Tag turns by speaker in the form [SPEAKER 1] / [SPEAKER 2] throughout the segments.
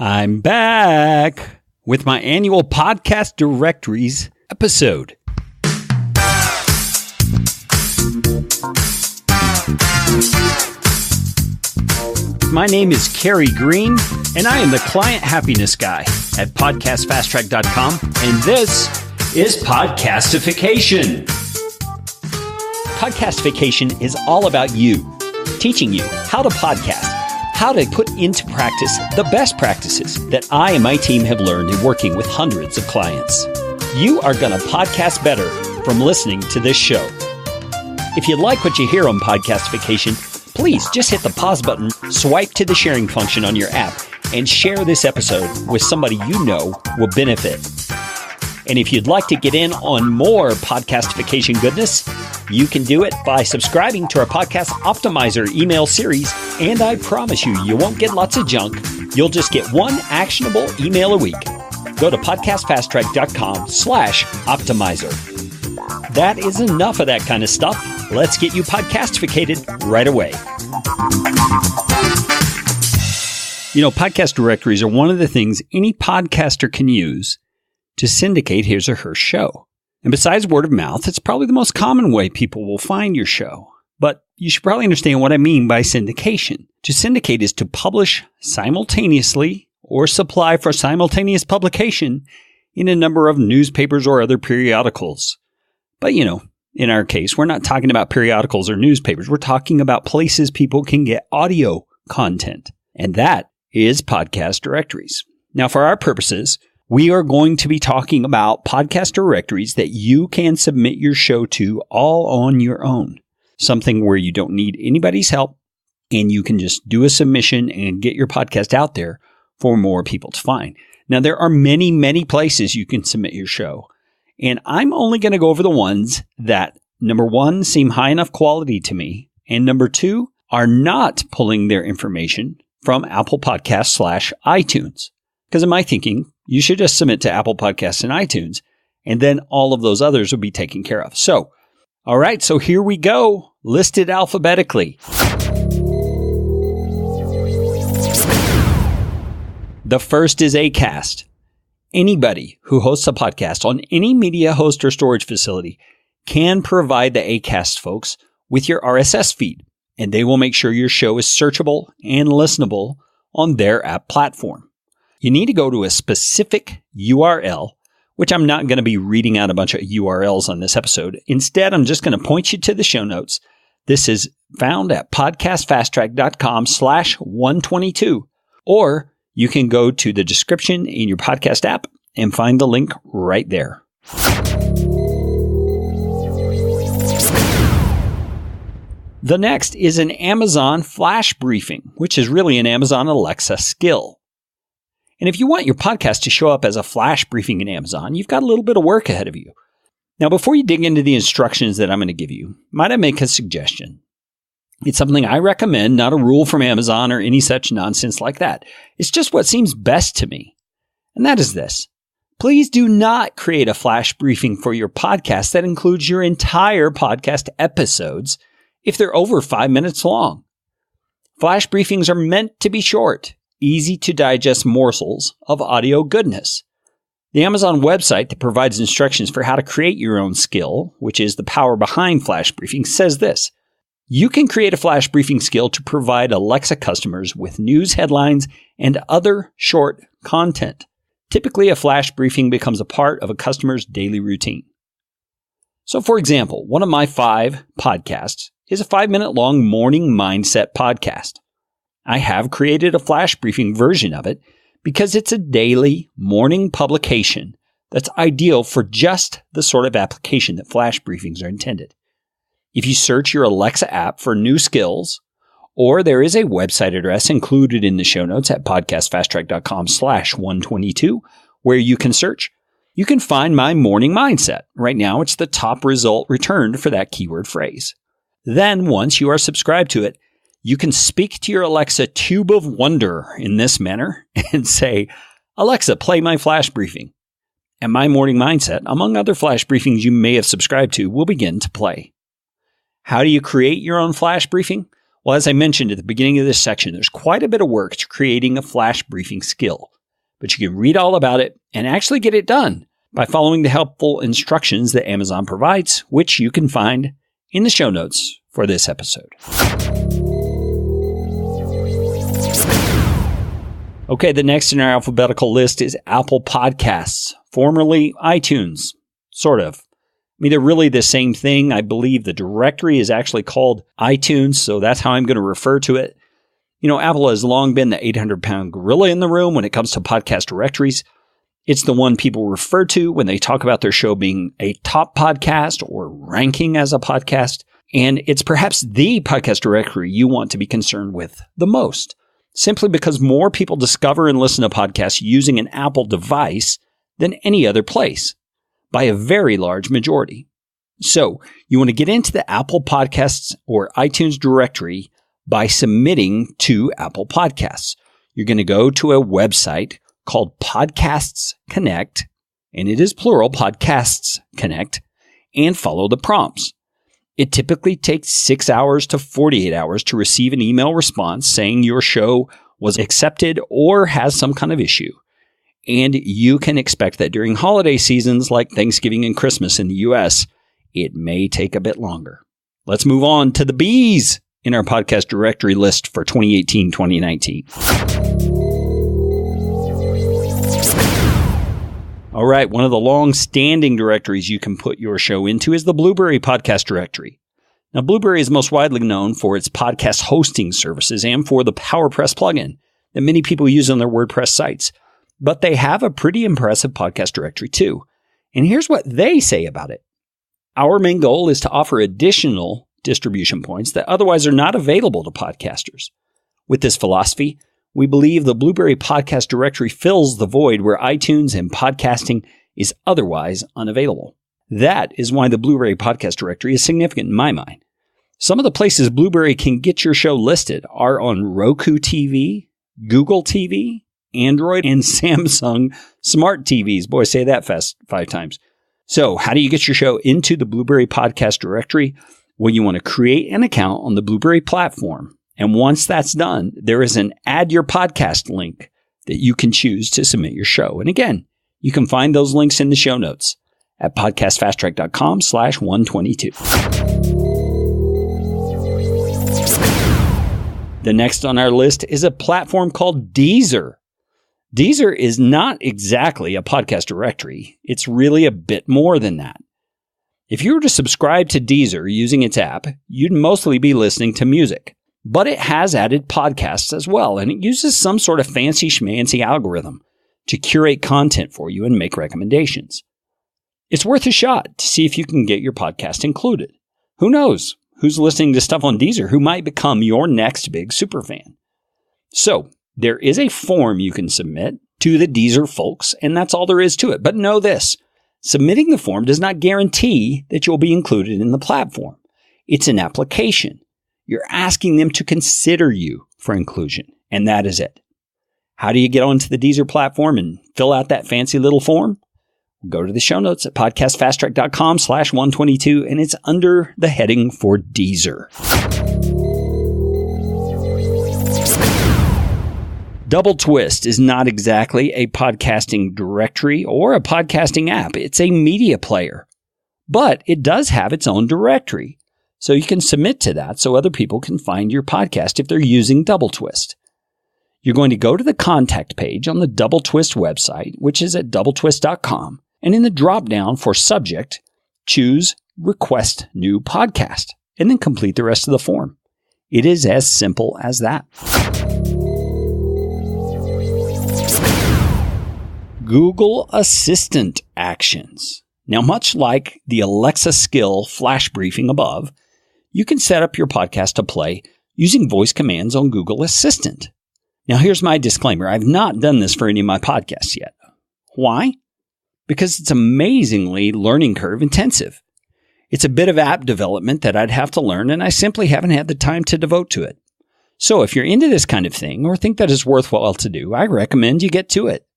[SPEAKER 1] I'm back with my annual Podcast Directories episode. My name is Kerry Green, and I am the Client Happiness Guy at PodcastFastTrack.com, and this is Podcastification. Podcastification is all about you, teaching you how to podcast, how to put into practice the best practices that I and my team have learned in working with hundreds of clients. You are going to podcast better from listening to this show. If you like what you hear on Podcastification, please just hit the pause button, swipe to the sharing function on your app, and share this episode with somebody you know will benefit. And if you'd like to get in on more Podcastification goodness, you can do it by subscribing to our Podcast Optimizer email series, and I promise you won't get lots of junk. You'll just get one actionable email a week. Go to podcastfasttrack.com/optimizer. That is enough of that kind of stuff. Let's get you podcastificated right away. You know, podcast directories are one of the things any podcaster can use to syndicate his or her show. And besides word of mouth, it's probably the most common way people will find your show. But you should probably understand what I mean by syndication. To syndicate is to publish simultaneously or supply for simultaneous publication in a number of newspapers or other periodicals. But, you know, in our case, we're not talking about periodicals or newspapers. We're talking about places people can get audio content. And that is podcast directories. Now, for our purposes, we are going to be talking about podcast directories that you can submit your show to all on your own. Something where you don't need anybody's help and you can just do a submission and get your podcast out there for more people to find. Now, there are many, many places you can submit your show. And I'm only going to go over the ones that, number one, seem high enough quality to me, and number two, are not pulling their information from Apple Podcasts / iTunes. Because in my thinking, you should just submit to Apple Podcasts and iTunes, and then all of those others will be taken care of. So, all right, so here we go, listed alphabetically. The first is Acast. Anybody who hosts a podcast on any media host or storage facility can provide the Acast folks with your RSS feed, and they will make sure your show is searchable and listenable on their app platform. You need to go to a specific URL, which I'm not going to be reading out a bunch of URLs on this episode. Instead, I'm just going to point you to the show notes. This is found at podcastfasttrack.com/122, or you can go to the description in your podcast app and find the link right there. The next is an Amazon flash briefing, which is really an Amazon Alexa skill. And if you want your podcast to show up as a flash briefing in Amazon, you've got a little bit of work ahead of you. Now, before you dig into the instructions that I'm going to give you, might I make a suggestion? It's something I recommend, not a rule from Amazon or any such nonsense like that. It's just what seems best to me. And that is this. Please do not create a flash briefing for your podcast that includes your entire podcast episodes if they're over 5 minutes long. Flash briefings are meant to be short, easy to digest morsels of audio goodness. The Amazon website that provides instructions for how to create your own skill, which is the power behind flash briefing, says this. You can create a flash briefing skill to provide Alexa customers with news headlines and other short content. Typically, a flash briefing becomes a part of a customer's daily routine. So, for example, one of my 5 podcasts is a 5-minute long morning mindset podcast. I have created a flash briefing version of it because it's a daily morning publication that's ideal for just the sort of application that flash briefings are intended. If you search your Alexa app for new skills, or there is a website address included in the show notes at podcastfasttrack.com/122 where you can search, you can find my morning mindset. Right now, it's the top result returned for that keyword phrase. Then, once you are subscribed to it, you can speak to your Alexa tube of wonder in this manner and say, Alexa, play my flash briefing. And my morning mindset, among other flash briefings you may have subscribed to, will begin to play. How do you create your own flash briefing? Well, as I mentioned at the beginning of this section, there's quite a bit of work to creating a flash briefing skill. but you can read all about it and actually get it done by following the helpful instructions that Amazon provides, which you can find in the show notes for this episode. Okay, the next in our alphabetical list is Apple Podcasts, formerly iTunes, sort of. I mean, they're really the same thing. I believe the directory is actually called iTunes, so that's how I'm going to refer to it. You know, Apple has long been the 800-pound gorilla in the room when it comes to podcast directories. It's the one people refer to when they talk about their show being a top podcast or ranking as a podcast. And it's perhaps the podcast directory you want to be concerned with the most, simply because more people discover and listen to podcasts using an Apple device than any other place, by a very large majority. So you want to get into the Apple Podcasts or iTunes directory by submitting to Apple Podcasts. You're going to go to a website called Podcasts Connect, and it is plural, Podcasts Connect, and follow the prompts. It typically takes 6 hours to 48 hours to receive an email response saying your show was accepted or has some kind of issue. And you can expect that during holiday seasons like Thanksgiving and Christmas in the US, it may take a bit longer. Let's move on to the B's in our podcast directory list for 2018-2019. All right, one of the long-standing directories you can put your show into is the Blueberry Podcast Directory. Now, Blueberry is most widely known for its podcast hosting services and for the PowerPress plugin that many people use on their WordPress sites. But they have a pretty impressive podcast directory too. And here's what they say about it. Our main goal is to offer additional distribution points that otherwise are not available to podcasters. With this philosophy, we believe the Blueberry Podcast Directory fills the void where iTunes and podcasting is otherwise unavailable. That is why the Blueberry Podcast Directory is significant in my mind. Some of the places Blueberry can get your show listed are on Roku TV, Google TV, Android, and Samsung smart TVs. Boy, say that fast 5 times. So how do you get your show into the Blueberry Podcast Directory? Well, you want to create an account on the Blueberry platform. And once that's done, there is an Add Your Podcast link that you can choose to submit your show. And again, you can find those links in the show notes at podcastfasttrack.com/122. The next on our list is a platform called Deezer. Deezer is not exactly a podcast directory. It's really a bit more than that. If you were to subscribe to Deezer using its app, you'd mostly be listening to music. But it has added podcasts as well, and it uses some sort of fancy schmancy algorithm to curate content for you and make recommendations. It's worth a shot to see if you can get your podcast included. Who knows who's listening to stuff on Deezer who might become your next big superfan. So, there is a form you can submit to the Deezer folks, and that's all there is to it. But know this, submitting the form does not guarantee that you'll be included in the platform. It's an application. You're asking them to consider you for inclusion, and that is it. How do you get onto the Deezer platform and fill out that fancy little form? Go to the show notes at podcastfasttrack.com/122, and it's under the heading for Deezer. DoubleTwist is not exactly a podcasting directory or a podcasting app. It's a media player, but it does have its own directory. So you can submit to that so other people can find your podcast if they're using DoubleTwist. You're going to go to the contact page on the DoubleTwist website, which is at doubletwist.com. And in the drop-down for subject, choose Request New Podcast, and then complete the rest of the form. It is as simple as that. Google Assistant actions. Now, much like the Alexa skill flash briefing above, you can set up your podcast to play using voice commands on Google Assistant. Now, here's my disclaimer. I've not done this for any of my podcasts yet. Why? Because it's amazingly learning curve intensive. It's a bit of app development that I'd have to learn, and I simply haven't had the time to devote to it. So if you're into this kind of thing or think that it's worthwhile to do, I recommend you get to it.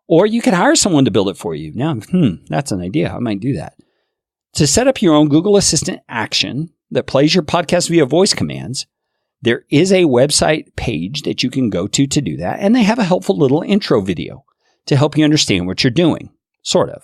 [SPEAKER 1] Or you could hire someone to build it for you. Now, that's an idea. I might do that. To set up your own Google Assistant action that plays your podcast via voice commands, there is a website page that you can go to do that, and they have a helpful little intro video. to help you understand what you're doing. Sort of.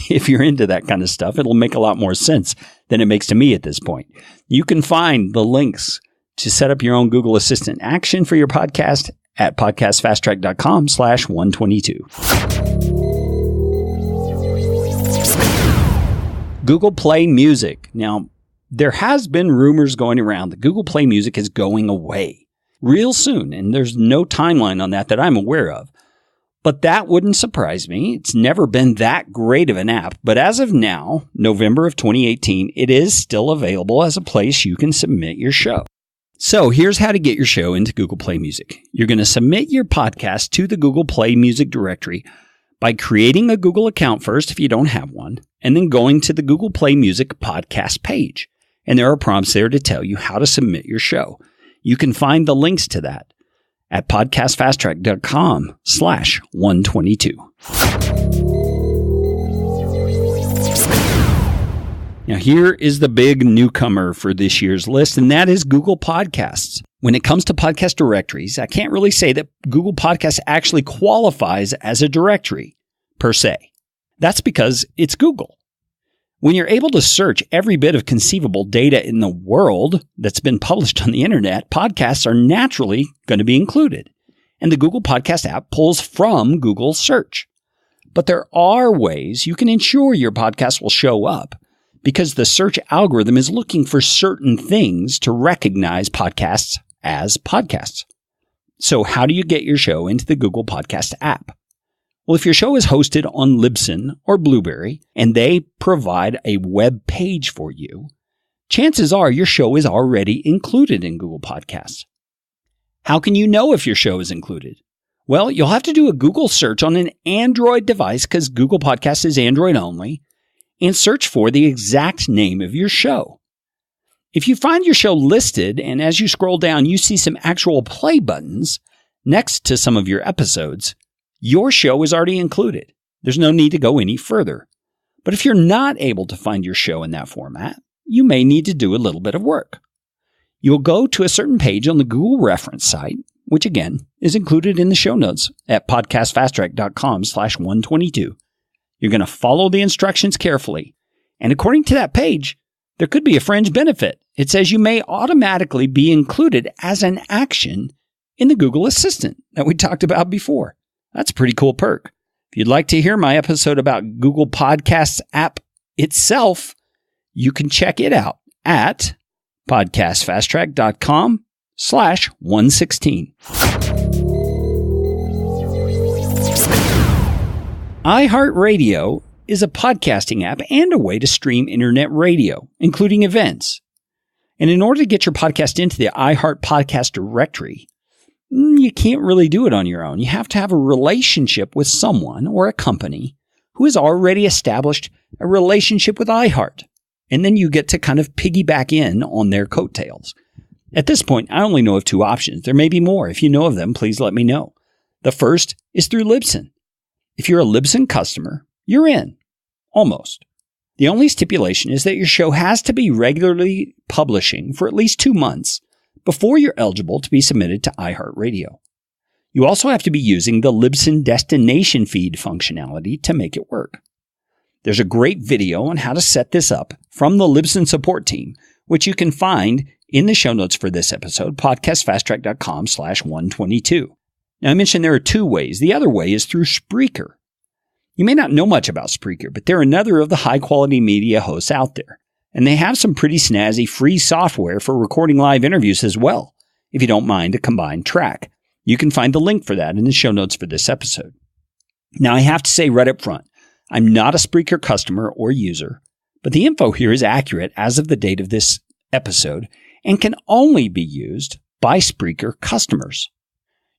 [SPEAKER 1] If you're into that kind of stuff, it'll make a lot more sense than it makes to me at this point. You can find the links to set up your own Google Assistant action for your podcast at podcastfasttrack.com/122. Google Play Music. Now, there has been rumors going around that Google Play Music is going away real soon, and there's no timeline on that I'm aware of. But that wouldn't surprise me. It's never been that great of an app. But as of now, November of 2018, it is still available as a place you can submit your show. So here's how to get your show into Google Play Music. You're going to submit your podcast to the Google Play Music directory by creating a Google account first if you don't have one, and then going to the Google Play Music podcast page. And there are prompts there to tell you how to submit your show. You can find the links to that at podcastfasttrack.com/122. Now, here is the big newcomer for this year's list, and that is Google Podcasts. When it comes to podcast directories, I can't really say that Google Podcasts actually qualifies as a directory, per se. That's because it's Google. When you're able to search every bit of conceivable data in the world that's been published on the internet, podcasts are naturally going to be included. And the Google Podcast app pulls from Google Search. But there are ways you can ensure your podcast will show up because the search algorithm is looking for certain things to recognize podcasts as podcasts. So how do you get your show into the Google Podcast app? Well, if your show is hosted on Libsyn or Blueberry and they provide a web page for you, chances are your show is already included in Google Podcasts. How can you know if your show is included? Well, you'll have to do a Google search on an Android device because Google Podcasts is Android only, and search for the exact name of your show. If you find your show listed and as you scroll down you see some actual play buttons next to some of your episodes, your show is already included. There's no need to go any further. But if you're not able to find your show in that format, you may need to do a little bit of work. You'll go to a certain page on the Google reference site, which again is included in the show notes at podcastfasttrack.com/122. You're going to follow the instructions carefully. And according to that page, there could be a fringe benefit. It says you may automatically be included as an action in the Google Assistant that we talked about before. That's a pretty cool perk. If you'd like to hear my episode about Google Podcasts app itself, you can check it out at podcastfasttrack.com/116. iHeartRadio is a podcasting app and a way to stream internet radio, including events. And in order to get your podcast into the iHeart Podcast directory, you can't really do it on your own. You have to have a relationship with someone or a company who has already established a relationship with iHeart. And then you get to kind of piggyback in on their coattails. At this point, I only know of two options. There may be more. If you know of them, please let me know. The first is through Libsyn. If you're a Libsyn customer, you're in. Almost. The only stipulation is that your show has to be regularly publishing for at least 2 months before you're eligible to be submitted to iHeartRadio. You also have to be using the Libsyn destination feed functionality to make it work. There's a great video on how to set this up from the Libsyn support team, which you can find in the show notes for this episode, podcastfasttrack.com/122. Now, I mentioned there are two ways. The other way is through Spreaker. You may not know much about Spreaker, but they're another of the high-quality media hosts out there. And they have some pretty snazzy free software for recording live interviews as well, if you don't mind a combined track. You can find the link for that in the show notes for this episode. Now, I have to say right up front, I'm not a Spreaker customer or user, but the info here is accurate as of the date of this episode and can only be used by Spreaker customers.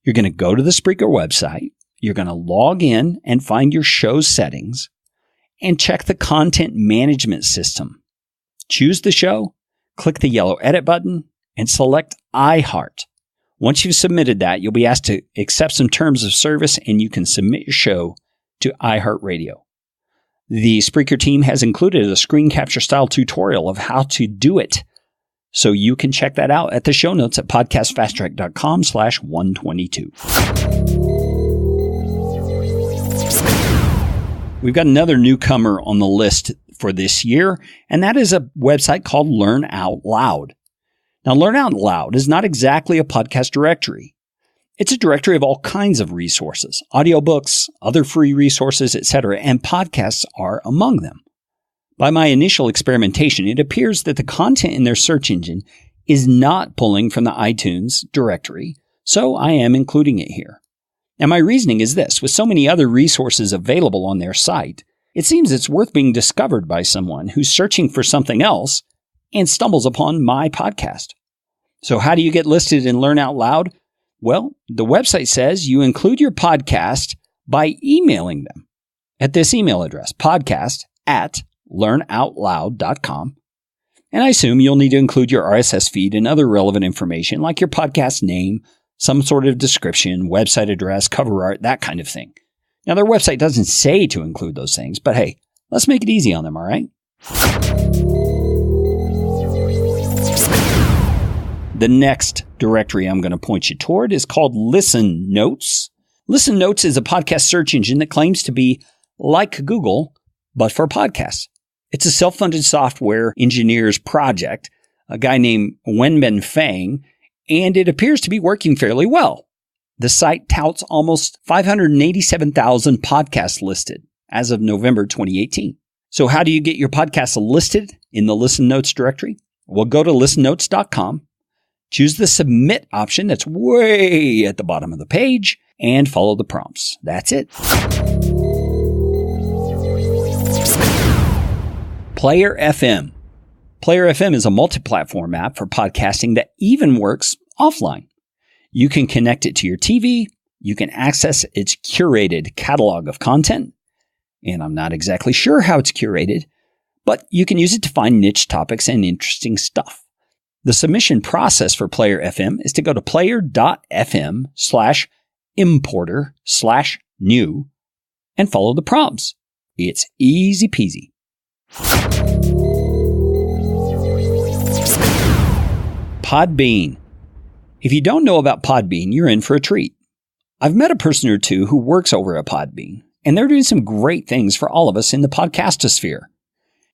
[SPEAKER 1] You're going to go to the Spreaker website, you're going to log in and find your show's settings, and check the content management system. Choose the show, click the yellow edit button, and select iHeart. Once you've submitted that, you'll be asked to accept some terms of service and you can submit your show to iHeartRadio. The Spreaker team has included a screen capture style tutorial of how to do it. So you can check that out at the show notes at podcastfasttrack.com/122. We've got another newcomer on the list for this year, and that is a website called LearnOutLoud. Now, LearnOutLoud is not exactly a podcast directory. It's a directory of all kinds of resources, audiobooks, other free resources, etc., and podcasts are among them. By my initial experimentation, it appears that the content in their search engine is not pulling from the iTunes directory, so I am including it here. Now, my reasoning is this. With so many other resources available on their site, it seems it's worth being discovered by someone who's searching for something else and stumbles upon my podcast. So how do you get listed in LearnOutLoud? Well, the website says you include your podcast by emailing them at this email address, podcast@learnoutloud.com. And I assume you'll need to include your RSS feed and other relevant information like your podcast name, some sort of description, website address, cover art, that kind of thing. Now, their website doesn't say to include those things, but hey, let's make it easy on them, all right? The next directory I'm going to point you toward is called ListenNotes. ListenNotes is a podcast search engine that claims to be like Google, but for podcasts. It's a self-funded software engineer's project, a guy named Wenbin Fang, and it appears to be working fairly well. The site touts almost 587,000 podcasts listed as of November 2018. So how do you get your podcasts listed in the ListenNotes directory? Well, go to listennotes.com, choose the submit option that's way at the bottom of the page, and follow the prompts. That's it. PlayerFM. PlayerFM is a multi-platform app for podcasting that even works offline. You can connect it to your TV, you can access its curated catalog of content, and I'm not exactly sure how it's curated, but you can use it to find niche topics and interesting stuff. The submission process for PlayerFM is to go to player.fm/importer/new and follow the prompts. It's easy peasy. PodBeam. If you don't know about PodBeam, you're in for a treat. I've met a person or two who works over at PodBeam, and they're doing some great things for all of us in the podcastosphere.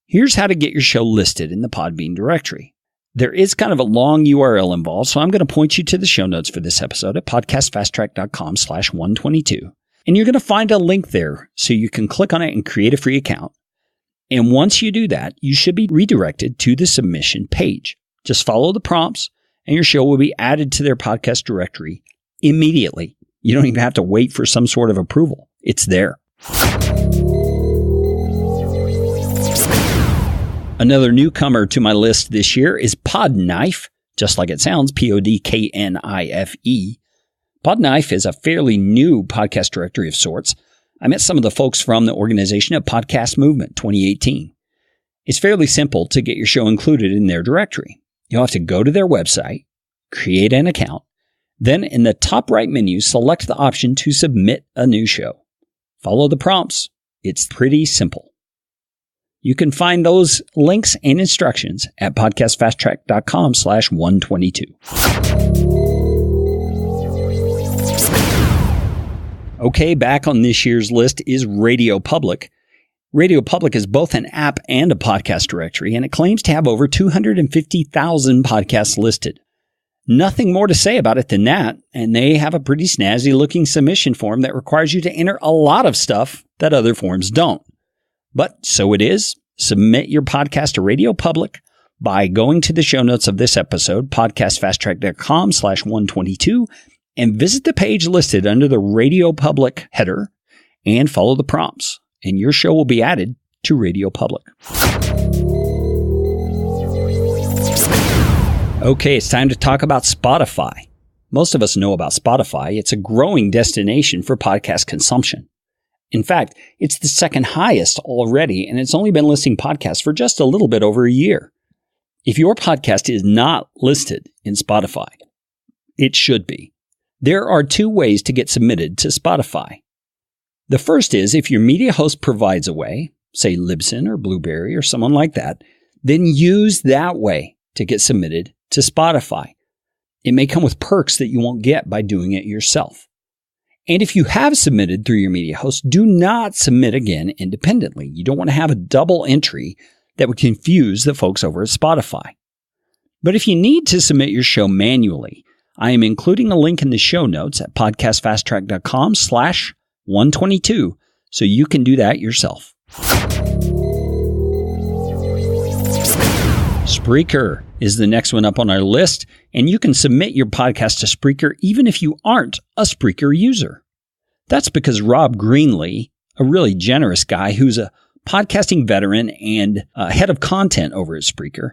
[SPEAKER 1] Here's how to get your show listed in the PodBeam directory. There is kind of a long URL involved, so I'm going to point you to the show notes for this episode at podcastfasttrack.com/122. And you're going to find a link there so you can click on it and create a free account. And once you do that, you should be redirected to the submission page. Just follow the prompts and your show will be added to their podcast directory immediately. You don't even have to wait for some sort of approval. It's there. Another newcomer to my list this year is Podknife, just like it sounds, Podknife. Podknife is a fairly new podcast directory of sorts. I met some of the folks from the organization at Podcast Movement 2018. It's fairly simple to get your show included in their directory. You'll have to go to their website, create an account, then in the top right menu, select the option to submit a new show. Follow the prompts. It's pretty simple. You can find those links and instructions at podcastfasttrack.com/122. Okay, back on this year's list is Radio Public. Radio Public is both an app and a podcast directory, and it claims to have over 250,000 podcasts listed. Nothing more to say about it than that, and they have a pretty snazzy looking submission form that requires you to enter a lot of stuff that other forms don't. But so it is. Submit your podcast to Radio Public by going to the show notes of this episode, podcastfasttrack.com/122, and visit the page listed under the Radio Public header and follow the prompts, and your show will be added to Radio Public. Okay, it's time to talk about Spotify. Most of us know about Spotify. It's a growing destination for podcast consumption. In fact, it's the second highest already, and it's only been listing podcasts for just a little bit over a year. If your podcast is not listed in Spotify, it should be. There are two ways to get submitted to Spotify. The first is if your media host provides a way, say Libsyn or Blueberry or someone like that, then use that way to get submitted to Spotify. It may come with perks that you won't get by doing it yourself. And if you have submitted through your media host, do not submit again independently. You don't want to have a double entry that would confuse the folks over at Spotify. But if you need to submit your show manually, I am including a link in the show notes at podcastfasttrack.com/122 so you can do that yourself. Spreaker is the next one up on our list, and you can submit your podcast to Spreaker even if you aren't a Spreaker user. That's because Rob Greenlee, a really generous guy who's a podcasting veteran and head of content over at Spreaker,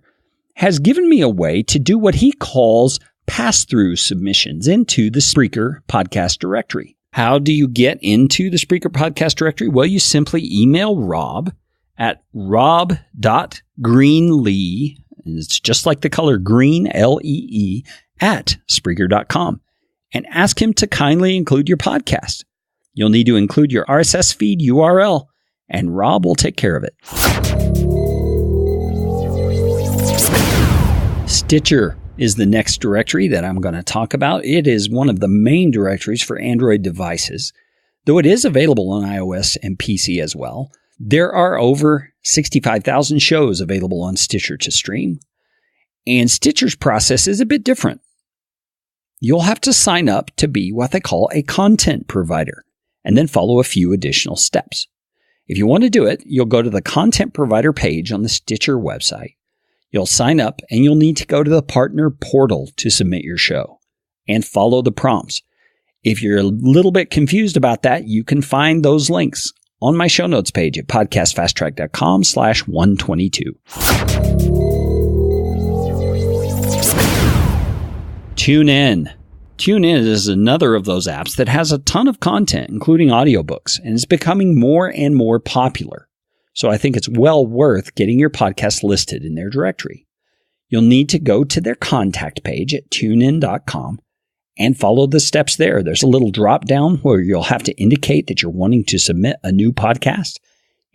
[SPEAKER 1] has given me a way to do what he calls pass-through submissions into the Spreaker podcast directory. How do you get into the Spreaker podcast directory? Well, you simply email Rob at rob.greenlee, and it's just like the color green, L-E-E, at Spreaker.com, and ask him to kindly include your podcast. You'll need to include your RSS feed URL, and Rob will take care of it. Stitcher is the next directory that I'm going to talk about. It is one of the main directories for Android devices, though it is available on iOS and PC as well. There are over 65,000 shows available on Stitcher to stream, and Stitcher's process is a bit different. You'll have to sign up to be what they call a content provider, and then follow a few additional steps. If you want to do it, you'll go to the content provider page on the Stitcher website. You'll sign up, and you'll need to go to the partner portal to submit your show and follow the prompts. If you're a little bit confused about that, you can find those links on my show notes page at podcastfasttrack.com/122. TuneIn. TuneIn is another of those apps that has a ton of content, including audiobooks, and is becoming more and more popular. So I think it's well worth getting your podcast listed in their directory. You'll need to go to their contact page at tunein.com and follow the steps there. There's a little drop down where you'll have to indicate that you're wanting to submit a new podcast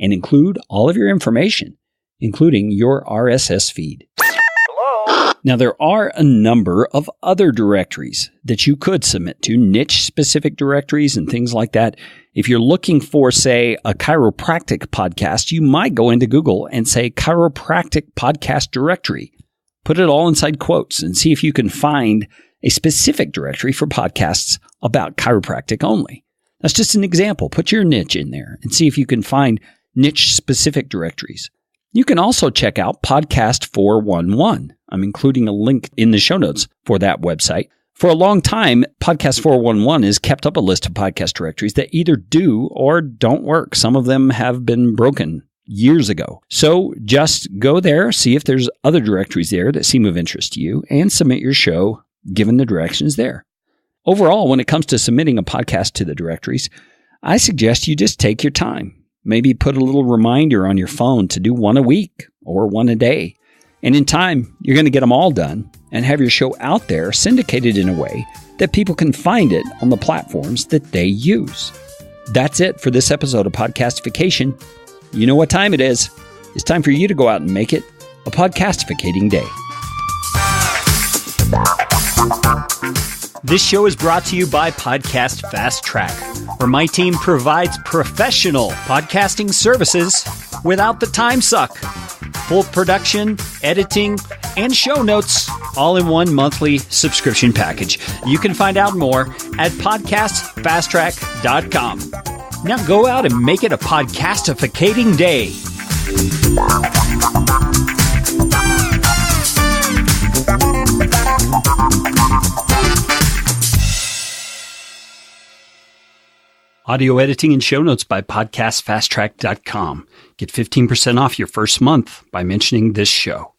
[SPEAKER 1] and include all of your information, including your RSS feed. Hello? Now, there are a number of other directories that you could submit to, niche-specific directories and things like that. If you're looking for, say, a chiropractic podcast, you might go into Google and say chiropractic podcast directory. Put it all inside quotes and see if you can find a specific directory for podcasts about chiropractic only. That's just an example. Put your niche in there and see if you can find niche-specific directories. You can also check out Podcast 411. I'm including a link in the show notes for that website. For a long time, Podcast 411 has kept up a list of podcast directories that either do or don't work. Some of them have been broken years ago. So just go there, see if there's other directories there that seem of interest to you, and submit your show given the directions there. Overall, when it comes to submitting a podcast to the directories, I suggest you just take your time. Maybe put a little reminder on your phone to do one a week or one a day. And in time, you're going to get them all done and have your show out there syndicated in a way that people can find it on the platforms that they use. That's it for this episode of Podcastification. You know what time it is. It's time for you to go out and make it a podcastificating day. This show is brought to you by Podcast Fast Track, where my team provides professional podcasting services without the time suck. Full production, editing, and show notes all in one monthly subscription package. You can find out more at podcastfasttrack.com. Now go out and make it a podcastificating day. Audio editing and show notes by podcastfasttrack.com. Get 15% off your first month by mentioning this show.